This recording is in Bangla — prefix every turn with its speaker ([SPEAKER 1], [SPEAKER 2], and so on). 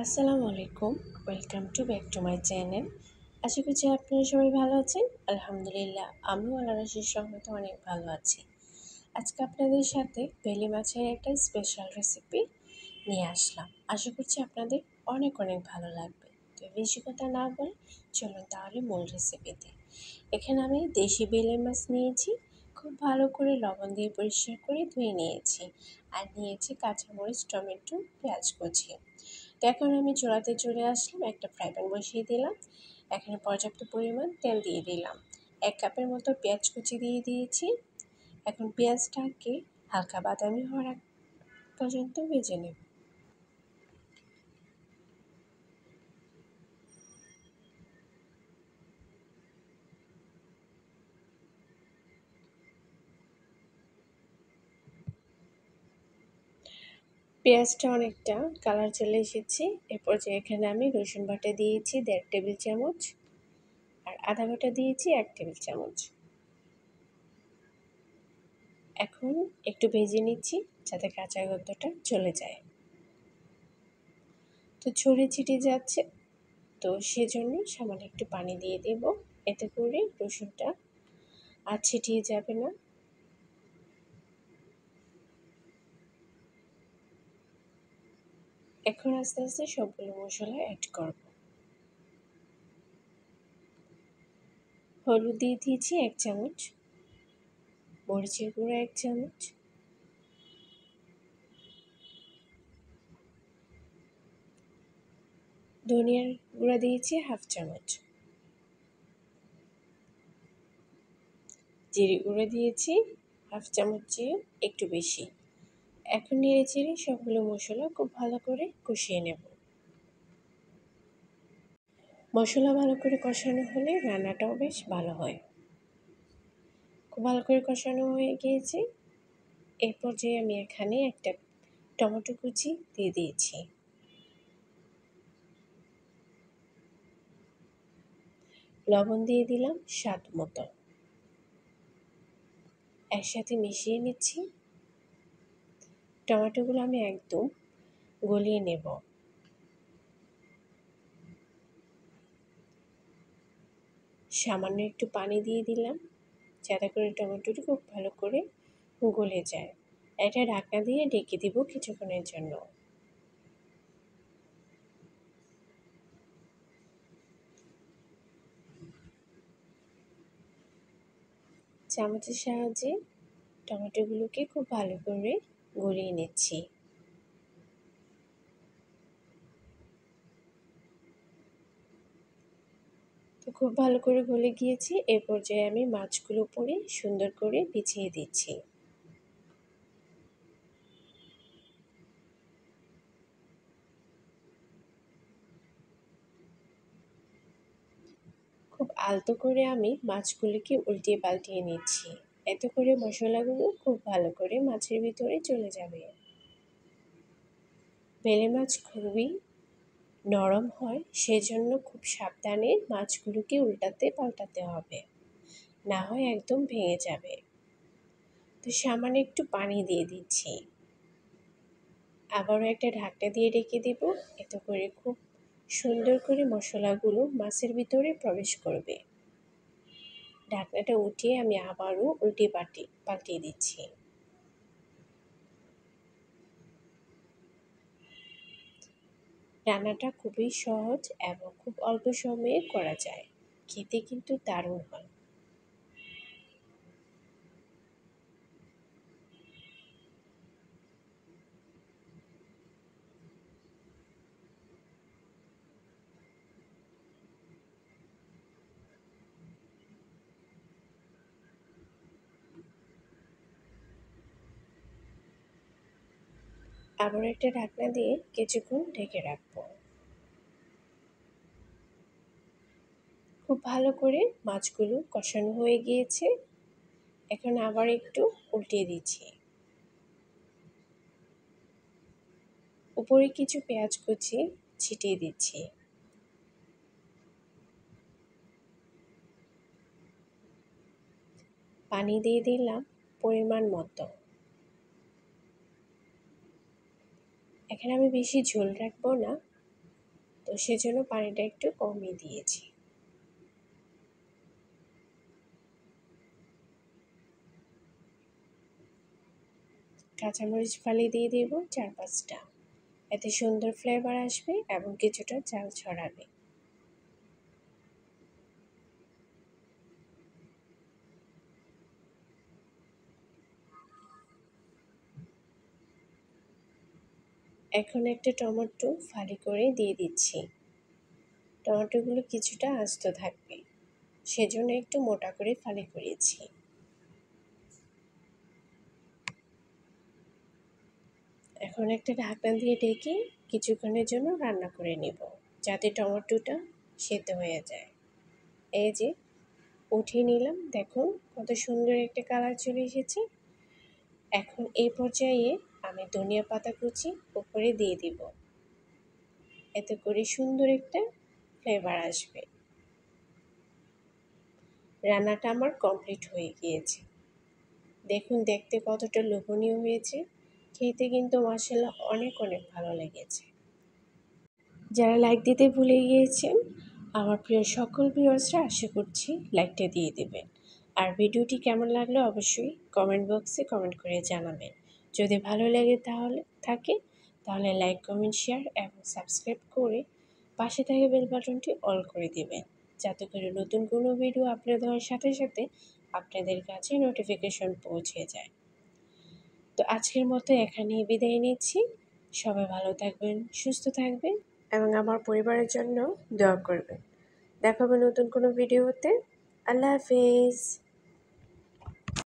[SPEAKER 1] আসসালামু আলাইকুম। Welcome back to my channel. আশা করছি আপনারা সবাই ভালো আছেন। আলহামদুলিল্লাহ, আমিও আল্লাহর অশেষ রহমতে অনেক ভালো আছি। আজকে আপনাদের সাথে বেলে মাছের একটা স্পেশাল রেসিপি নিয়ে আসলাম। আশা করছি আপনাদের অনেক অনেক ভালো লাগবে। তো বেশি কথা না বলে চলুন তাহলে মূল রেসিপিতে। এখানে আমি দেশি বেলে মাছ নিয়েছি। খুব ভালো করে লবণ দিয়ে পরিষ্কার করে ধুয়ে নিয়েছি। আর নিয়েছি কাঁচামরিচ, টমেটো, পেঁয়াজ কুচি। তো এখন আমি চুলাতে চলে আসলাম, একটা ফ্রাই প্যান বসিয়ে দিলাম। এখানে পর্যাপ্ত পরিমাণ তেল দিয়ে দিলাম। 1 কাপের মতো পেঁয়াজ কুচি দিয়ে দিয়েছি। এখন পেঁয়াজটাকে হালকা বাদামি হওয়ার আগ পর্যন্ত ভেজে নেব। পেঁয়াজটা অনেকটা কালার চলে এসেছে। এরপর যে এখানে আমি রসুন বাটা দিয়েছি 1.5 টেবিল চামচ, আর আদা বাটা দিয়েছি 1 টেবিল চামচ। এখন একটু ভেজে নিচ্ছি যাতে কাঁচা গন্ধটা চলে যায়। তো ছড়িয়ে ছিটিয়ে যাচ্ছে, তো সেজন্য সামান্য একটু পানি দিয়ে দেব। এতে করে রসুনটা আর ছিটিয়ে যাবে না। এখন আস্তে আস্তে সবগুলো মশলা অ্যাড করব। হলুদ দিয়ে দিয়েছি 1 চামচ, মরিচের গুঁড়ো 1 চামচ, ধনিয়ার গুঁড়া দিয়েছি 1/2 চামচ, জিরে গুঁড়ো দিয়েছি 1/2 চামচ চেয়ে একটু বেশি। এখন নেড়ে চেড়ে সবগুলো মশলা খুব ভালো করে কষিয়ে নেব। মশলা ভালো করে কষানো হলে রান্নাটাও বেশ ভালো হয়। খুব ভালো করে কষানো হয়ে গিয়েছে। এই পর্যায়ে আমি এখানে একটা টমেটো কুচি দিয়ে দিয়েছি। লবণ দিয়ে দিলাম স্বাদ মতো। একসাথে মিশিয়ে নিচ্ছি। টমেটোগুলো আমি একদম গলিয়ে নেব। সামান্য একটু পানি দিয়ে দিলাম যাতে করে টমেটোটি খুব ভালো করে গলে যায়। এটা ঢাকনা দিয়ে ঢেকে দিব কিছুক্ষণের জন্য। চামচের সাহায্যে টমেটোগুলোকে খুব ভালো করে গলিয়ে নিচ্ছি। তো খুব ভালো করে গলে গিয়েছে। এ পর্যায়ে আমি মাছগুলো উপরে সুন্দর করে বিছিয়ে দিচ্ছি। খুব আলতো করে আমি মাছগুলিকে উল্টিয়ে পাল্টিয়ে নিচ্ছি। এতে করে মশলাগুলো খুব ভালো করে মাছের ভিতরে চলে যাবে। বেলে মাছ খুবই নরম হয়, সেজন্য খুব সাবধানে মাছগুলোকে উল্টাতে পাল্টাতে হবে, না হয় একদম ভেঙে যাবে। তো সামান্য একটু পানি দিয়ে দিচ্ছি। আবারও একটা ঢাকনা দিয়ে রেখে দেব। এতে করে খুব সুন্দর করে মশলাগুলো মাছের ভিতরে প্রবেশ করবে। ঢাকনাটা উঠিয়ে আমি আবারও উল্টে পাল্টিয়ে দিচ্ছি। রান্নাটা খুবই সহজ এবং খুব অল্প সময়ে করা যায়। খেতে কিন্তু দারুণ হয়। আবার একটা ঢাকনা দিয়ে কিছুক্ষণ ঢেকে রাখবো। খুব ভালো করে মাছগুলো কষানো হয়ে গিয়েছে। এখন আবার একটু উল্টিয়ে দিচ্ছি। উপরে কিছু পেঁয়াজ কুচি ছিটিয়ে দিচ্ছি। পানি দিয়ে দিলাম পরিমাণ মতো। এখানে আমি বেশি ঝোল রাখবো না, তো সেজন্য পানিটা একটু কমই দিয়েছি। কাঁচামরিচ ফালি দিয়ে দেব 4-5টা। এতে সুন্দর ফ্লেভার আসবে এবং কিছুটা ঝাল ছড়াবে। এখন একটা টমেটো ফালি করে দিয়ে দিচ্ছি। টমেটোগুলো কিছুটা আস্ত থাকবে, সেজন্য একটু মোটা করে ফালি করেছি। এখন একটা ঢাকনা দিয়ে ঢেকে কিছুক্ষণের জন্য রান্না করে নেব, যাতে টমেটোটা সেদ্ধ হয়ে যায়। এই যে উঠিয়ে নিলাম, দেখুন কত সুন্দর একটা কালার চলে এসেছে। এখন এই পর্যায়ে আমি ধনিয়া পাতা কুচি উপরে দিয়ে দিব, এতে করে সুন্দর একটা ফ্লেভার আসবে। রান্নাটা আমার কমপ্লিট হয়ে গিয়েছে। দেখুন দেখতে কতটা লোভনীয় হয়েছে, খেতে কিন্তু মাশাআল্লাহ অনেক অনেক ভালো লেগেছে। যারা লাইক দিতে ভুলে গিয়েছেন, আমার প্রিয় সকল ভিউয়ার্সরা আশা করছি লাইকটা দিয়ে দেবেন। আর ভিডিওটি কেমন লাগলো অবশ্যই কমেন্ট বক্সে কমেন্ট করে জানাবেন। যদি ভালো লাগে তাহলে লাইক, কমেন্ট, শেয়ার এবং সাবস্ক্রাইব করে পাশে থাকা বেল বাটনটি অল করে দিবেন, যাতে করে নতুন কোনো ভিডিও আপলোড হওয়ার সাথে সাথে আপনাদের কাছে নোটিফিকেশন পৌঁছে যায়। তো আজকের মতো এখানেই বিদায় নিচ্ছি। সবাই ভালো থাকবেন, সুস্থ থাকবেন এবং আমার পরিবারের জন্য দোয়া করবেন। দেখা হবে নতুন কোনো ভিডিওতে। আল্লাহ হাফেজ।